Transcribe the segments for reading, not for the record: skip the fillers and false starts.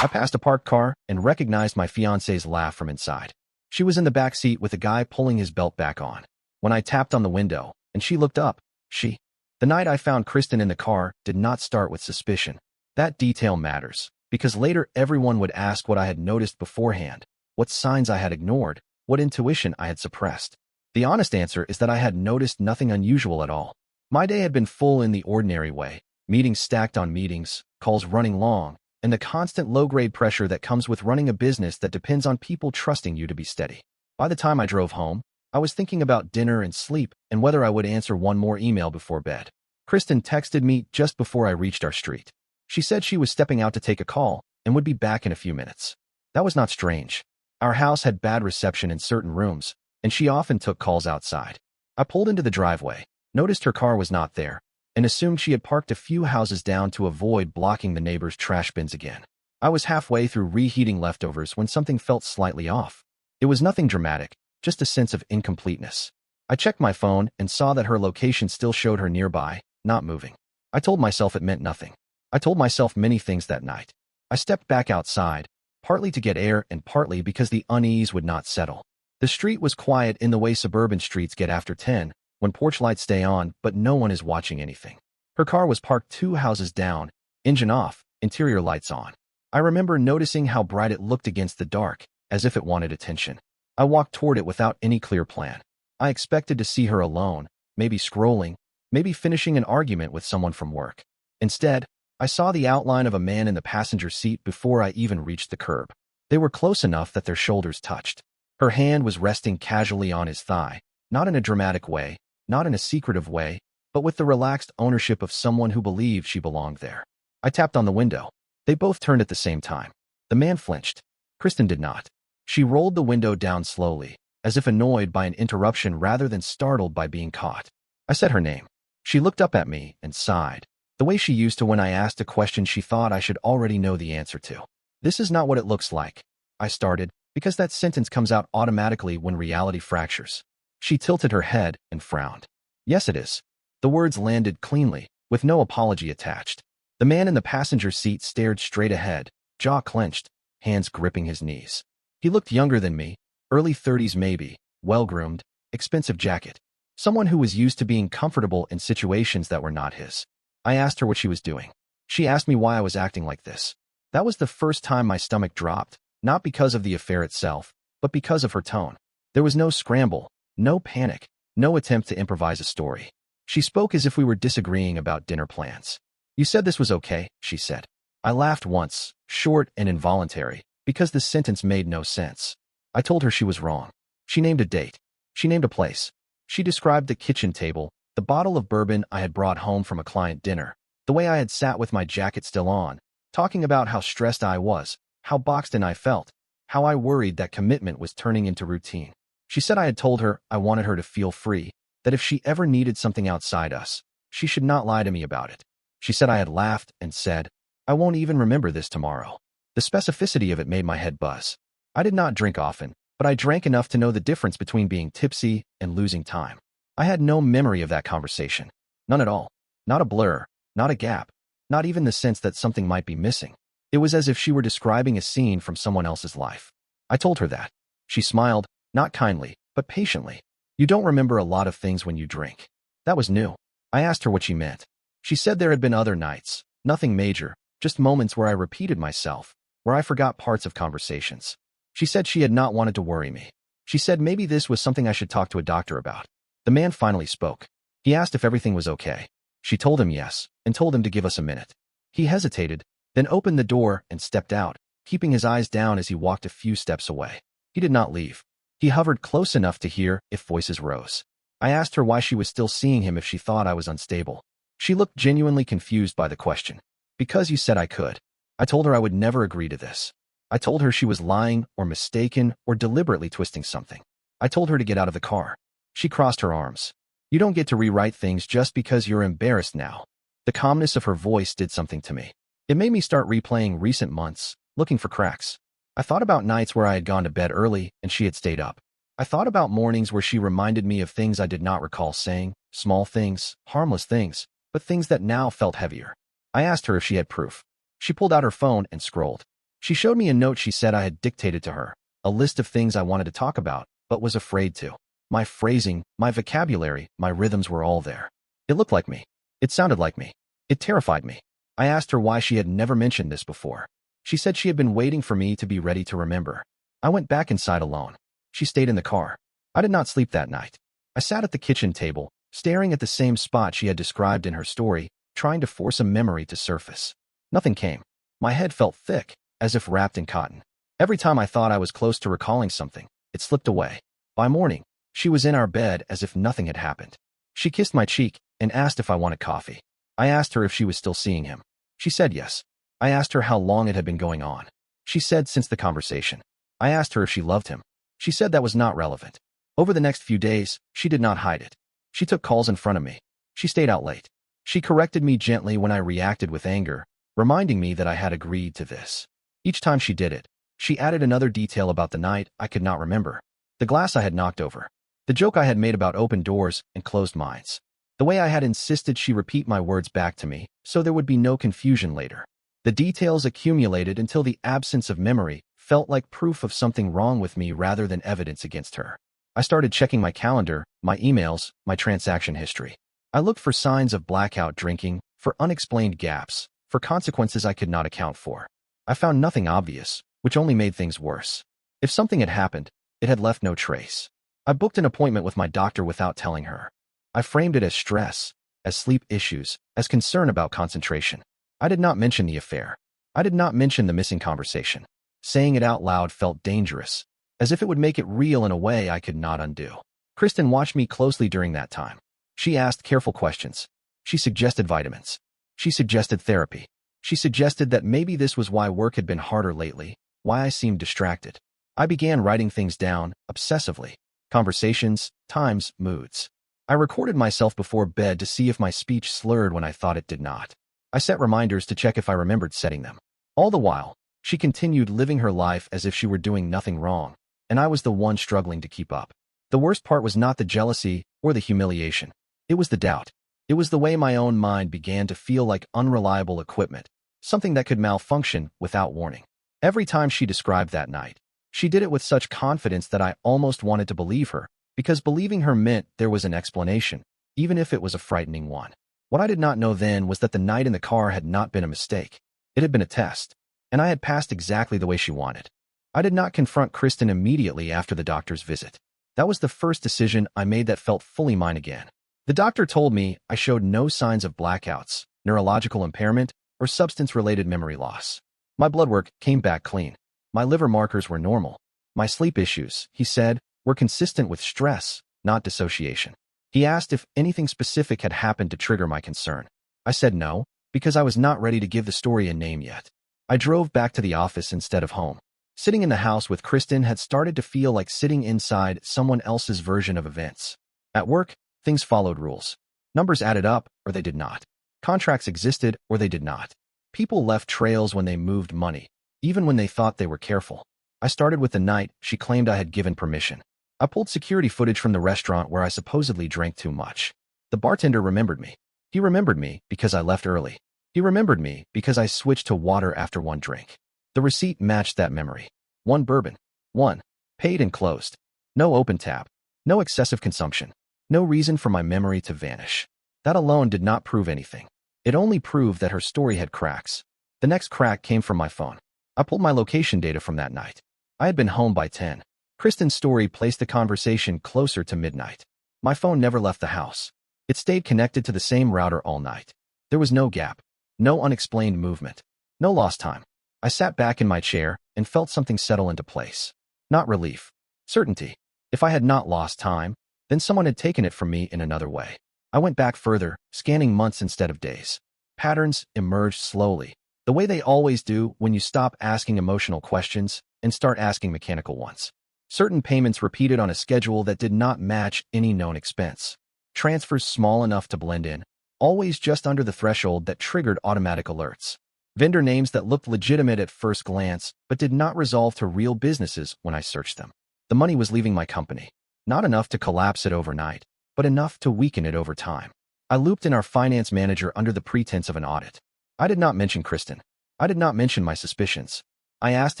I passed a parked car and recognized my fiancée's laugh from inside. She was in the back seat with a guy pulling his belt back on. When I tapped on the window and she looked up, the night I found Kristen in the car did not start with suspicion. That detail matters, because later everyone would ask what I had noticed beforehand, what signs I had ignored, what intuition I had suppressed. The honest answer is that I had noticed nothing unusual at all. My day had been full in the ordinary way, meetings stacked on meetings, calls running long, and the constant low-grade pressure that comes with running a business that depends on people trusting you to be steady. By the time I drove home, I was thinking about dinner and sleep and whether I would answer one more email before bed. Kristen texted me just before I reached our street. She said she was stepping out to take a call and would be back in a few minutes. That was not strange. Our house had bad reception in certain rooms, and she often took calls outside. I pulled into the driveway, noticed her car was not there, and assumed she had parked a few houses down to avoid blocking the neighbor's trash bins again. I was halfway through reheating leftovers when something felt slightly off. It was nothing dramatic, just a sense of incompleteness. I checked my phone and saw that her location still showed her nearby, not moving. I told myself it meant nothing. I told myself many things that night. I stepped back outside, partly to get air and partly because the unease would not settle. The street was quiet in the way suburban streets get after 10, when porch lights stay on but no one is watching anything. Her car was parked 2 houses down, engine off, interior lights on. I remember noticing how bright it looked against the dark, as if it wanted attention. I walked toward it without any clear plan. I expected to see her alone, maybe scrolling, maybe finishing an argument with someone from work. Instead, I saw the outline of a man in the passenger seat before I even reached the curb. They were close enough that their shoulders touched. Her hand was resting casually on his thigh, not in a dramatic way, not in a secretive way, but with the relaxed ownership of someone who believed she belonged there. I tapped on the window. They both turned at the same time. The man flinched. Kristen did not. She rolled the window down slowly, as if annoyed by an interruption rather than startled by being caught. I said her name. She looked up at me and sighed, the way she used to when I asked a question she thought I should already know the answer to. This is not what it looks like, I started, because that sentence comes out automatically when reality fractures. She tilted her head and frowned. Yes, it is. The words landed cleanly, with no apology attached. The man in the passenger seat stared straight ahead, jaw clenched, hands gripping his knees. He looked younger than me, early 30s maybe, well-groomed, expensive jacket. Someone who was used to being comfortable in situations that were not his. I asked her what she was doing. She asked me why I was acting like this. That was the first time my stomach dropped, not because of the affair itself, but because of her tone. There was no scramble, no panic, no attempt to improvise a story. She spoke as if we were disagreeing about dinner plans. You said this was okay, she said. I laughed once, short and involuntary, because the sentence made no sense. I told her she was wrong. She named a date. She named a place. She described the kitchen table, the bottle of bourbon I had brought home from a client dinner, the way I had sat with my jacket still on, talking about how stressed I was, how boxed in I felt, how I worried that commitment was turning into routine. She said I had told her I wanted her to feel free, that if she ever needed something outside us, she should not lie to me about it. She said I had laughed and said, I won't even remember this tomorrow. The specificity of it made my head buzz. I did not drink often, but I drank enough to know the difference between being tipsy and losing time. I had no memory of that conversation. None at all. Not a blur, not a gap, not even the sense that something might be missing. It was as if she were describing a scene from someone else's life. I told her that. She smiled, not kindly, but patiently. You don't remember a lot of things when you drink. That was new. I asked her what she meant. She said there had been other nights, nothing major, just moments where I repeated myself, where I forgot parts of conversations. She said she had not wanted to worry me. She said maybe this was something I should talk to a doctor about. The man finally spoke. He asked if everything was okay. She told him yes, and told him to give us a minute. He hesitated, then opened the door and stepped out, keeping his eyes down as he walked a few steps away. He did not leave. He hovered close enough to hear if voices rose. I asked her why she was still seeing him if she thought I was unstable. She looked genuinely confused by the question. Because you said I could. I told her I would never agree to this. I told her she was lying or mistaken or deliberately twisting something. I told her to get out of the car. She crossed her arms. You don't get to rewrite things just because you're embarrassed now. The calmness of her voice did something to me. It made me start replaying recent months, looking for cracks. I thought about nights where I had gone to bed early and she had stayed up. I thought about mornings where she reminded me of things I did not recall saying, small things, harmless things, but things that now felt heavier. I asked her if she had proof. She pulled out her phone and scrolled. She showed me a note she said I had dictated to her, a list of things I wanted to talk about, but was afraid to. My phrasing, my vocabulary, my rhythms were all there. It looked like me. It sounded like me. It terrified me. I asked her why she had never mentioned this before. She said she had been waiting for me to be ready to remember. I went back inside alone. She stayed in the car. I did not sleep that night. I sat at the kitchen table, staring at the same spot she had described in her story, trying to force a memory to surface. Nothing came. My head felt thick, as if wrapped in cotton. Every time I thought I was close to recalling something, it slipped away. By morning, she was in our bed as if nothing had happened. She kissed my cheek and asked if I wanted coffee. I asked her if she was still seeing him. She said yes. I asked her how long it had been going on. She said since the conversation. I asked her if she loved him. She said that was not relevant. Over the next few days, she did not hide it. She took calls in front of me. She stayed out late. She corrected me gently when I reacted with anger, reminding me that I had agreed to this. Each time she did it, she added another detail about the night I could not remember. The glass I had knocked over. The joke I had made about open doors and closed minds. The way I had insisted she repeat my words back to me, so there would be no confusion later. The details accumulated until the absence of memory felt like proof of something wrong with me rather than evidence against her. I started checking my calendar, my emails, my transaction history. I looked for signs of blackout drinking, for unexplained gaps, for consequences I could not account for. I found nothing obvious, which only made things worse. If something had happened, it had left no trace. I booked an appointment with my doctor without telling her. I framed it as stress, as sleep issues, as concern about concentration. I did not mention the affair. I did not mention the missing conversation. Saying it out loud felt dangerous, as if it would make it real in a way I could not undo. Kristen watched me closely during that time. She asked careful questions. She suggested vitamins. She suggested therapy. She suggested that maybe this was why work had been harder lately, why I seemed distracted. I began writing things down, obsessively. Conversations, times, moods. I recorded myself before bed to see if my speech slurred when I thought it did not. I set reminders to check if I remembered setting them. All the while, she continued living her life as if she were doing nothing wrong, and I was the one struggling to keep up. The worst part was not the jealousy or the humiliation. It was the doubt. It was the way my own mind began to feel like unreliable equipment, something that could malfunction without warning. Every time she described that night, she did it with such confidence that I almost wanted to believe her, because believing her meant there was an explanation, even if it was a frightening one. What I did not know then was that the night in the car had not been a mistake. It had been a test, and I had passed exactly the way she wanted. I did not confront Kristen immediately after the doctor's visit. That was the first decision I made that felt fully mine again. The doctor told me I showed no signs of blackouts, neurological impairment, or substance-related memory loss. My blood work came back clean. My liver markers were normal. My sleep issues, he said, were consistent with stress, not dissociation. He asked if anything specific had happened to trigger my concern. I said no, because I was not ready to give the story a name yet. I drove back to the office instead of home. Sitting in the house with Kristen had started to feel like sitting inside someone else's version of events. At work, things followed rules. Numbers added up, or they did not. Contracts existed, or they did not. People left trails when they moved money, even when they thought they were careful. I started with the night she claimed I had given permission. I pulled security footage from the restaurant where I supposedly drank too much. The bartender remembered me. He remembered me because I left early. He remembered me because I switched to water after one drink. The receipt matched that memory. 1 bourbon. 1. Paid and closed. No open tab. No excessive consumption. No reason for my memory to vanish. That alone did not prove anything. It only proved that her story had cracks. The next crack came from my phone. I pulled my location data from that night. I had been home by 10. Kristen's story placed the conversation closer to midnight. My phone never left the house. It stayed connected to the same router all night. There was no gap. No unexplained movement. No lost time. I sat back in my chair and felt something settle into place. Not relief. Certainty. If I had not lost time, then someone had taken it from me in another way. I went back further, scanning months instead of days. Patterns emerged slowly, the way they always do when you stop asking emotional questions and start asking mechanical ones. Certain payments repeated on a schedule that did not match any known expense. Transfers small enough to blend in, always just under the threshold that triggered automatic alerts. Vendor names that looked legitimate at first glance, but did not resolve to real businesses when I searched them. The money was leaving my company. Not enough to collapse it overnight, but enough to weaken it over time. I looped in our finance manager under the pretense of an audit. I did not mention Kristen. I did not mention my suspicions. I asked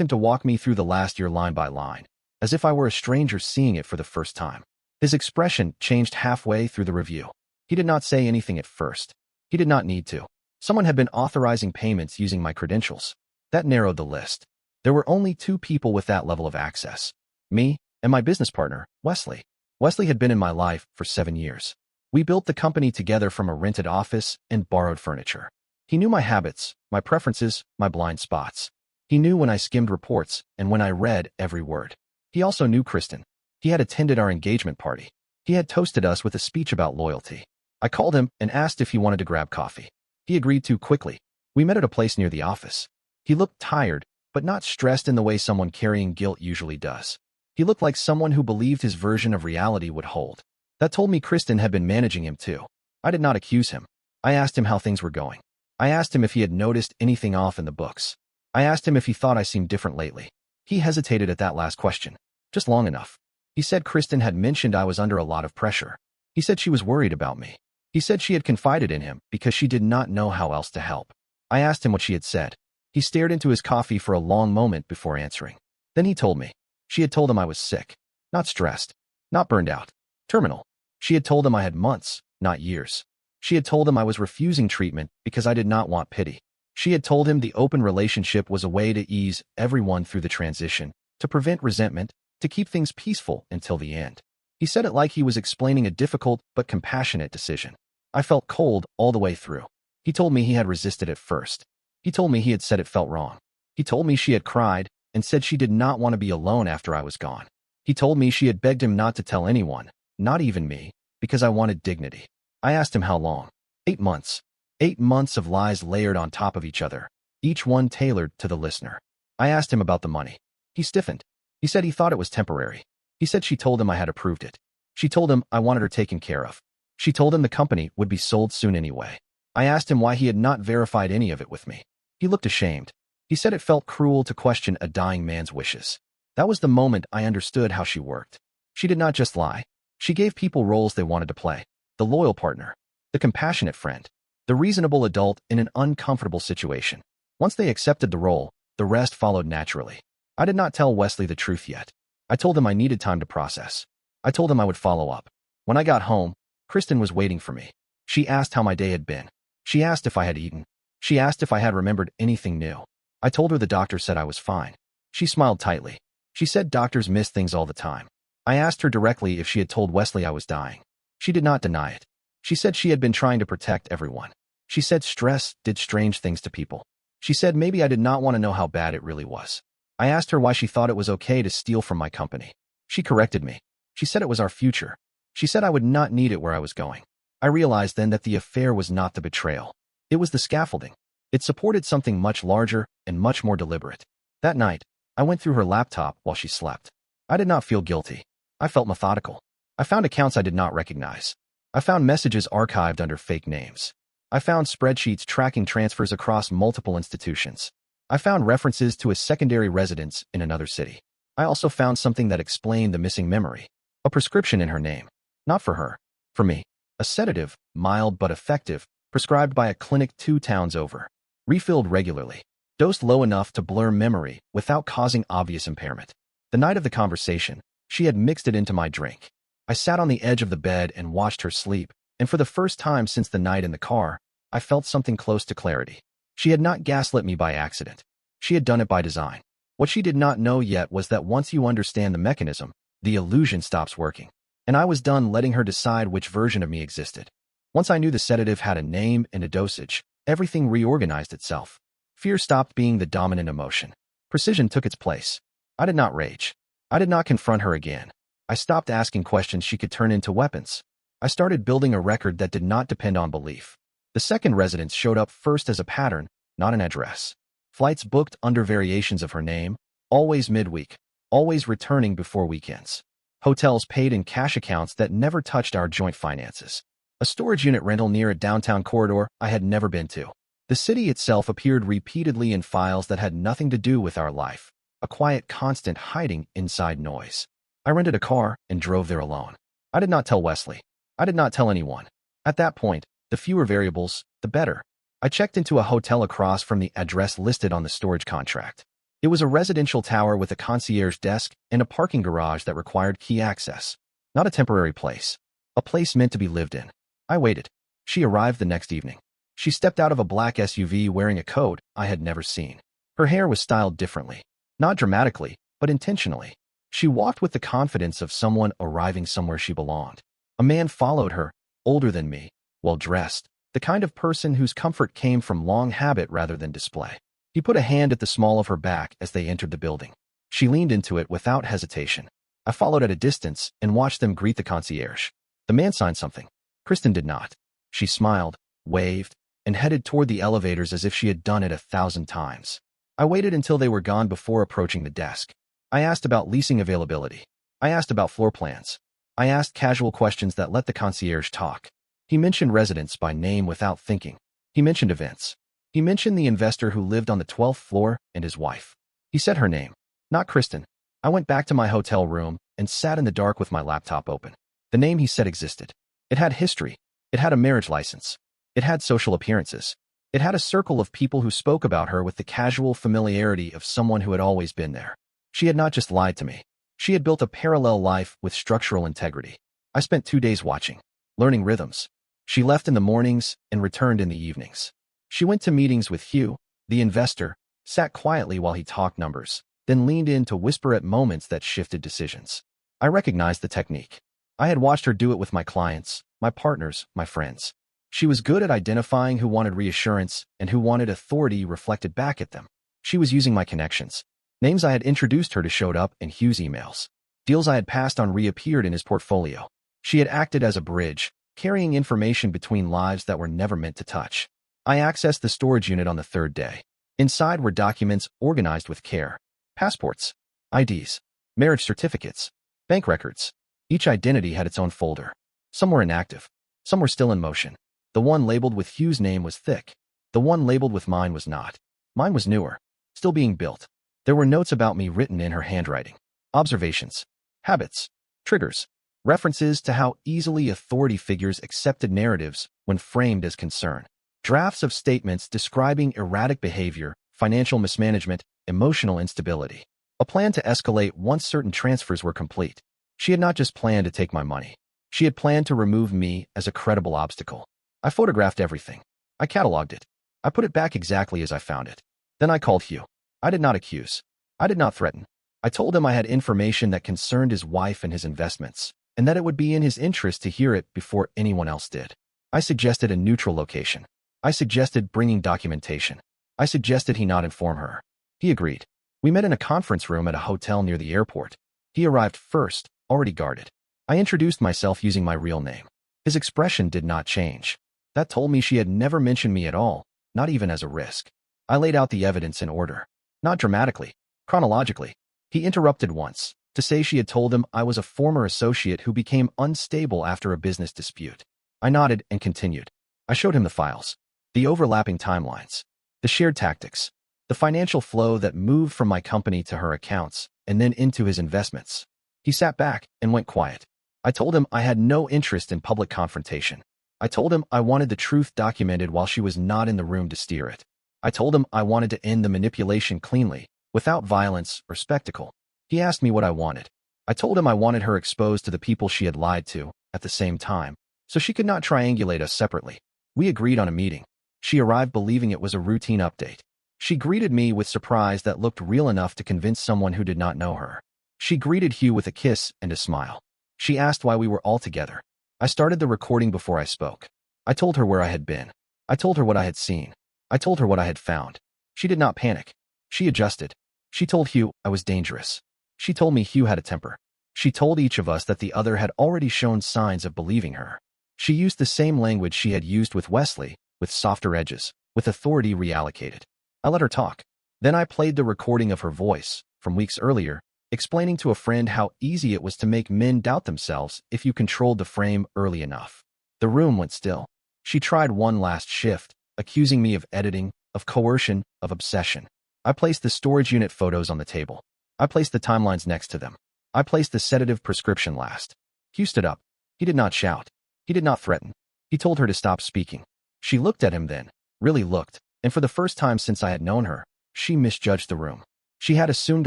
him to walk me through the last year line by line, as if I were a stranger seeing it for the first time. His expression changed halfway through the review. He did not say anything at first. He did not need to. Someone had been authorizing payments using my credentials. That narrowed the list. There were only 2 people with that level of access. Me and my business partner, Wesley. Wesley had been in my life for 7 years. We built the company together from a rented office and borrowed furniture. He knew my habits, my preferences, my blind spots. He knew when I skimmed reports and when I read every word. He also knew Kristen. He had attended our engagement party. He had toasted us with a speech about loyalty. I called him and asked if he wanted to grab coffee. He agreed to quickly. We met at a place near the office. He looked tired, but not stressed in the way someone carrying guilt usually does. He looked like someone who believed his version of reality would hold. That told me Kristen had been managing him too. I did not accuse him. I asked him how things were going. I asked him if he had noticed anything off in the books. I asked him if he thought I seemed different lately. He hesitated at that last question. Just long enough. He said Kristen had mentioned I was under a lot of pressure. He said she was worried about me. He said she had confided in him because she did not know how else to help. I asked him what she had said. He stared into his coffee for a long moment before answering. Then he told me. She had told him I was sick. Not stressed. Not burned out. Terminal. She had told him I had months, not years. She had told him I was refusing treatment because I did not want pity. She had told him the open relationship was a way to ease everyone through the transition, to prevent resentment, to keep things peaceful until the end. He said it like he was explaining a difficult but compassionate decision. I felt cold all the way through. He told me he had resisted at first. He told me he had said it felt wrong. He told me she had cried and said she did not want to be alone after I was gone. He told me she had begged him not to tell anyone, not even me, because I wanted dignity. I asked him how long. 8 months. 8 months of lies layered on top of each other, each one tailored to the listener. I asked him about the money. He stiffened. He said he thought it was temporary. He said she told him I had approved it. She told him I wanted her taken care of. She told him the company would be sold soon anyway. I asked him why he had not verified any of it with me. He looked ashamed. He said it felt cruel to question a dying man's wishes. That was the moment I understood how she worked. She did not just lie. She gave people roles they wanted to play. The loyal partner. The compassionate friend. The reasonable adult in an uncomfortable situation. Once they accepted the role, the rest followed naturally. I did not tell Wesley the truth yet. I told him I needed time to process. I told him I would follow up. When I got home, Kristen was waiting for me. She asked how my day had been. She asked if I had eaten. She asked if I had remembered anything new. I told her the doctor said I was fine. She smiled tightly. She said doctors miss things all the time. I asked her directly if she had told Wesley I was dying. She did not deny it. She said she had been trying to protect everyone. She said stress did strange things to people. She said maybe I did not want to know how bad it really was. I asked her why she thought it was okay to steal from my company. She corrected me. She said it was our future. She said I would not need it where I was going. I realized then that the affair was not the betrayal. It was the scaffolding. It supported something much larger and much more deliberate. That night, I went through her laptop while she slept. I did not feel guilty. I felt methodical. I found accounts I did not recognize. I found messages archived under fake names. I found spreadsheets tracking transfers across multiple institutions. I found references to a secondary residence in another city. I also found something that explained the missing memory. A prescription in her name. Not for her. For me. A sedative, mild but effective, prescribed by a clinic 2 towns over. Refilled regularly. Dosed low enough to blur memory without causing obvious impairment. The night of the conversation, she had mixed it into my drink. I sat on the edge of the bed and watched her sleep, and for the first time since the night in the car, I felt something close to clarity. She had not gaslit me by accident. She had done it by design. What she did not know yet was that once you understand the mechanism, the illusion stops working. And I was done letting her decide which version of me existed. Once I knew the sedative had a name and a dosage, everything reorganized itself. Fear stopped being the dominant emotion. Precision took its place. I did not rage. I did not confront her again. I stopped asking questions she could turn into weapons. I started building a record that did not depend on belief. The second residence showed up first as a pattern, not an address. Flights booked under variations of her name, always midweek, always returning before weekends. Hotels paid in cash accounts that never touched our joint finances. A storage unit rental near a downtown corridor I had never been to. The city itself appeared repeatedly in files that had nothing to do with our life, a quiet constant hiding inside noise. I rented a car and drove there alone. I did not tell Wesley. I did not tell anyone. At that point, the fewer variables, the better. I checked into a hotel across from the address listed on the storage contract. It was a residential tower with a concierge desk and a parking garage that required key access. Not a temporary place. A place meant to be lived in. I waited. She arrived the next evening. She stepped out of a black SUV wearing a coat I had never seen. Her hair was styled differently. Not dramatically, but intentionally. She walked with the confidence of someone arriving somewhere she belonged. A man followed her, older than me, well-dressed, the kind of person whose comfort came from long habit rather than display. He put a hand at the small of her back as they entered the building. She leaned into it without hesitation. I followed at a distance and watched them greet the concierge. The man signed something. Kristen did not. She smiled, waved, and headed toward the elevators as if she had done it 1,000 times. I waited until they were gone before approaching the desk. I asked about leasing availability. I asked about floor plans. I asked casual questions that let the concierge talk. He mentioned residents by name without thinking. He mentioned events. He mentioned the investor who lived on the 12th floor and his wife. He said her name, not Kristen. I went back to my hotel room and sat in the dark with my laptop open. The name he said existed. It had history. It had a marriage license. It had social appearances. It had a circle of people who spoke about her with the casual familiarity of someone who had always been there. She had not just lied to me. She had built a parallel life with structural integrity. I spent 2 days watching, learning rhythms. She left in the mornings and returned in the evenings. She went to meetings with Hugh, the investor, sat quietly while he talked numbers, then leaned in to whisper at moments that shifted decisions. I recognized the technique. I had watched her do it with my clients, my partners, my friends. She was good at identifying who wanted reassurance and who wanted authority reflected back at them. She was using my connections. Names I had introduced her to showed up in Hugh's emails. Deals I had passed on reappeared in his portfolio. She had acted as a bridge, carrying information between lives that were never meant to touch. I accessed the storage unit on the 3rd day. Inside were documents organized with care. Passports, IDs, marriage certificates, bank records. Each identity had its own folder. Some were inactive. Some were still in motion. The one labeled with Hugh's name was thick. The one labeled with mine was not. Mine was newer, still being built. There were notes about me written in her handwriting. Observations, habits, triggers, references to how easily authority figures accepted narratives when framed as concern. Drafts of statements describing erratic behavior, financial mismanagement, emotional instability. A plan to escalate once certain transfers were complete. She had not just planned to take my money. She had planned to remove me as a credible obstacle. I photographed everything. I cataloged it. I put it back exactly as I found it. Then I called Hugh. I did not accuse. I did not threaten. I told him I had information that concerned his wife and his investments, and that it would be in his interest to hear it before anyone else did. I suggested a neutral location. I suggested bringing documentation. I suggested he not inform her. He agreed. We met in a conference room at a hotel near the airport. He arrived first, already guarded. I introduced myself using my real name. His expression did not change. That told me she had never mentioned me at all, not even as a risk. I laid out the evidence in order. Not dramatically, chronologically. He interrupted once, to say she had told him I was a former associate who became unstable after a business dispute. I nodded and continued. I showed him the files, the overlapping timelines, the shared tactics, the financial flow that moved from my company to her accounts and then into his investments. He sat back and went quiet. I told him I had no interest in public confrontation. I told him I wanted the truth documented while she was not in the room to steer it. I told him I wanted to end the manipulation cleanly, without violence or spectacle. He asked me what I wanted. I told him I wanted her exposed to the people she had lied to at the same time, so she could not triangulate us separately. We agreed on a meeting. She arrived believing it was a routine update. She greeted me with surprise that looked real enough to convince someone who did not know her. She greeted Hugh with a kiss and a smile. She asked why we were all together. I started the recording before I spoke. I told her where I had been. I told her what I had seen. I told her what I had found. She did not panic. She adjusted. She told Hugh I was dangerous. She told me Hugh had a temper. She told each of us that the other had already shown signs of believing her. She used the same language she had used with Wesley, with softer edges, with authority reallocated. I let her talk. Then I played the recording of her voice, from weeks earlier, explaining to a friend how easy it was to make men doubt themselves if you controlled the frame early enough. The room went still. She tried one last shift, accusing me of editing, of coercion, of obsession. I placed the storage unit photos on the table. I placed the timelines next to them. I placed the sedative prescription last. Hugh stood up. He did not shout. He did not threaten. He told her to stop speaking. She looked at him then, really looked, and for the first time since I had known her, she misjudged the room. She had assumed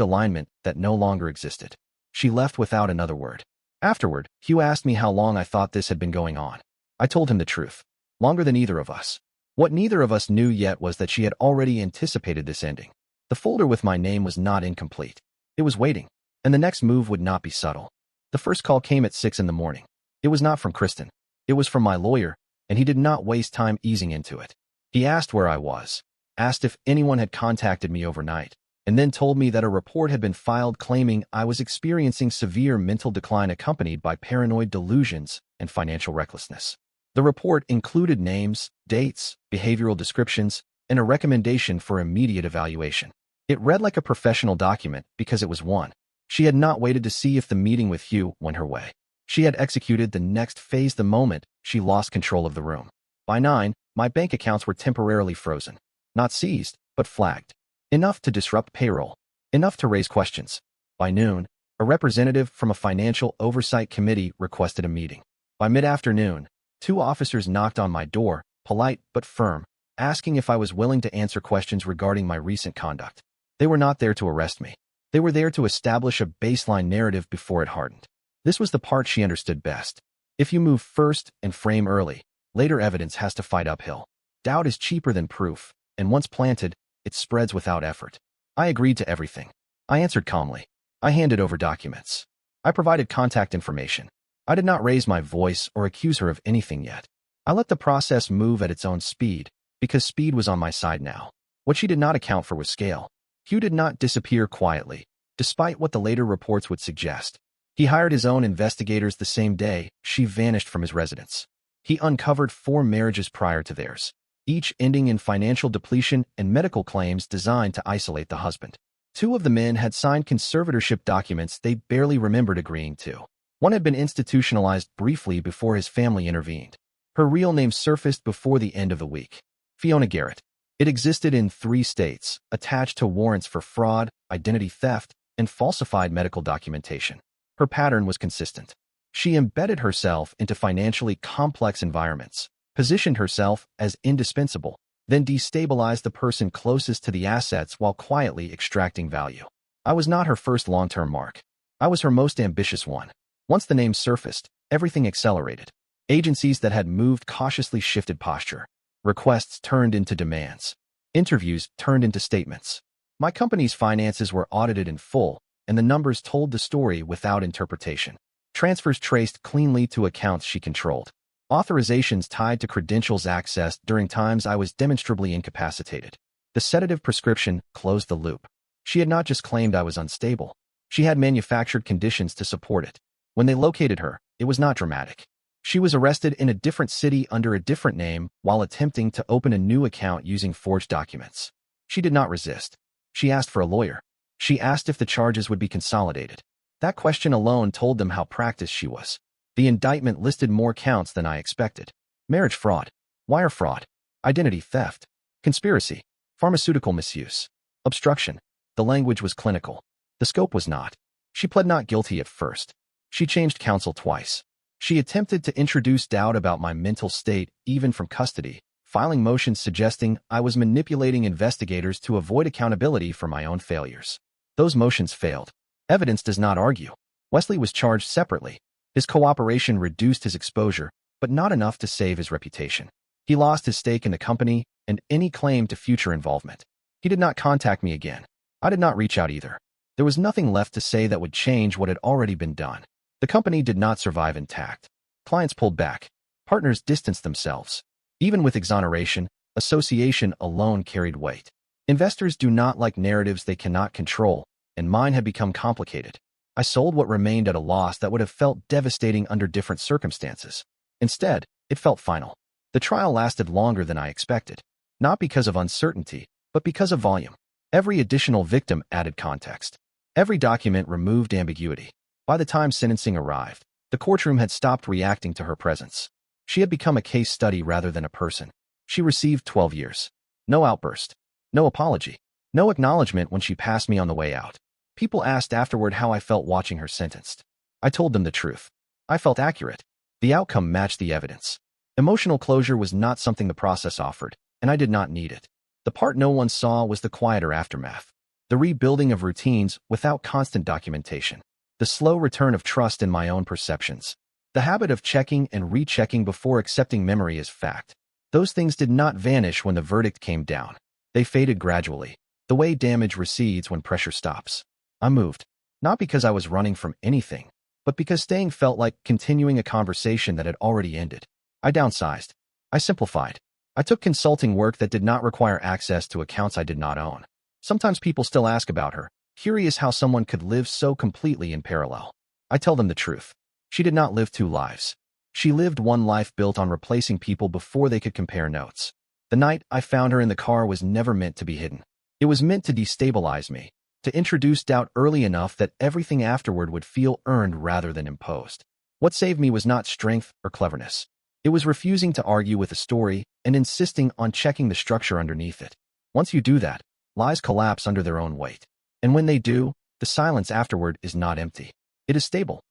alignment that no longer existed. She left without another word. Afterward, Hugh asked me how long I thought this had been going on. I told him the truth. Longer than either of us. What neither of us knew yet was that she had already anticipated this ending. The folder with my name was not incomplete. It was waiting, and the next move would not be subtle. The first call came at 6 in the morning. It was not from Kristen. It was from my lawyer, and he did not waste time easing into it. He asked where I was, asked if anyone had contacted me overnight, and then told me that a report had been filed claiming I was experiencing severe mental decline accompanied by paranoid delusions and financial recklessness. The report included names, dates, behavioral descriptions, and a recommendation for immediate evaluation. It read like a professional document because it was one. She had not waited to see if the meeting with Hugh went her way. She had executed the next phase the moment she lost control of the room. By 9, my bank accounts were temporarily frozen. Not seized, but flagged. Enough to disrupt payroll. Enough to raise questions. By noon, a representative from a financial oversight committee requested a meeting. By mid-afternoon, 2 officers knocked on my door, polite but firm, asking if I was willing to answer questions regarding my recent conduct. They were not there to arrest me. They were there to establish a baseline narrative before it hardened. This was the part she understood best. If you move first and frame early, later evidence has to fight uphill. Doubt is cheaper than proof, and once planted, it spreads without effort. I agreed to everything. I answered calmly. I handed over documents. I provided contact information. I did not raise my voice or accuse her of anything yet. I let the process move at its own speed, because speed was on my side now. What she did not account for was scale. Hugh did not disappear quietly, despite what the later reports would suggest. He hired his own investigators the same day she vanished from his residence. He uncovered 4 marriages prior to theirs, each ending in financial depletion and medical claims designed to isolate the husband. 2 of the men had signed conservatorship documents they barely remembered agreeing to. One had been institutionalized briefly before his family intervened. Her real name surfaced before the end of the week. Fiona Garrett. It existed in 3 states, attached to warrants for fraud, identity theft, and falsified medical documentation. Her pattern was consistent. She embedded herself into financially complex environments, positioned herself as indispensable, then destabilized the person closest to the assets while quietly extracting value. I was not her first long-term mark. I was her most ambitious one. Once the name surfaced, everything accelerated. Agencies that had moved cautiously shifted posture. Requests turned into demands. Interviews turned into statements. My company's finances were audited in full, and the numbers told the story without interpretation. Transfers traced cleanly to accounts she controlled. Authorizations tied to credentials accessed during times I was demonstrably incapacitated. The sedative prescription closed the loop. She had not just claimed I was unstable. She had manufactured conditions to support it. When they located her, it was not dramatic. She was arrested in a different city under a different name while attempting to open a new account using forged documents. She did not resist. She asked for a lawyer. She asked if the charges would be consolidated. That question alone told them how practiced she was. The indictment listed more counts than I expected. Marriage fraud, wire fraud, identity theft, conspiracy, pharmaceutical misuse, obstruction. The language was clinical. The scope was not. She pled not guilty at first. She changed counsel twice. She attempted to introduce doubt about my mental state, even from custody, filing motions suggesting I was manipulating investigators to avoid accountability for my own failures. Those motions failed. Evidence does not argue. Wesley was charged separately. His cooperation reduced his exposure, but not enough to save his reputation. He lost his stake in the company and any claim to future involvement. He did not contact me again. I did not reach out either. There was nothing left to say that would change what had already been done. The company did not survive intact. Clients pulled back. Partners distanced themselves. Even with exoneration, association alone carried weight. Investors do not like narratives they cannot control, and mine had become complicated. I sold what remained at a loss that would have felt devastating under different circumstances. Instead, it felt final. The trial lasted longer than I expected, not because of uncertainty, but because of volume. Every additional victim added context. Every document removed ambiguity. By the time sentencing arrived, the courtroom had stopped reacting to her presence. She had become a case study rather than a person. She received 12 years. No outburst. No apology. No acknowledgement when she passed me on the way out. People asked afterward how I felt watching her sentenced. I told them the truth. I felt accurate. The outcome matched the evidence. Emotional closure was not something the process offered, and I did not need it. The part no one saw was the quieter aftermath. the rebuilding of routines without constant documentation, the slow return of trust in my own perceptions, the habit of checking and rechecking before accepting memory as fact. Those things did not vanish when the verdict came down. They faded gradually, the way damage recedes when pressure stops. I moved, not because I was running from anything, but because staying felt like continuing a conversation that had already ended. I downsized. I simplified. I took consulting work that did not require access to accounts I did not own. Sometimes people still ask about her, curious how someone could live so completely in parallel. I tell them the truth. She did not live two lives. She lived one life built on replacing people before they could compare notes. The night I found her in the car was never meant to be hidden. It was meant to destabilize me, to introduce doubt early enough that everything afterward would feel earned rather than imposed. What saved me was not strength or cleverness. It was refusing to argue with a story and insisting on checking the structure underneath it. Once you do that, lies collapse under their own weight. And when they do, the silence afterward is not empty. It is stable.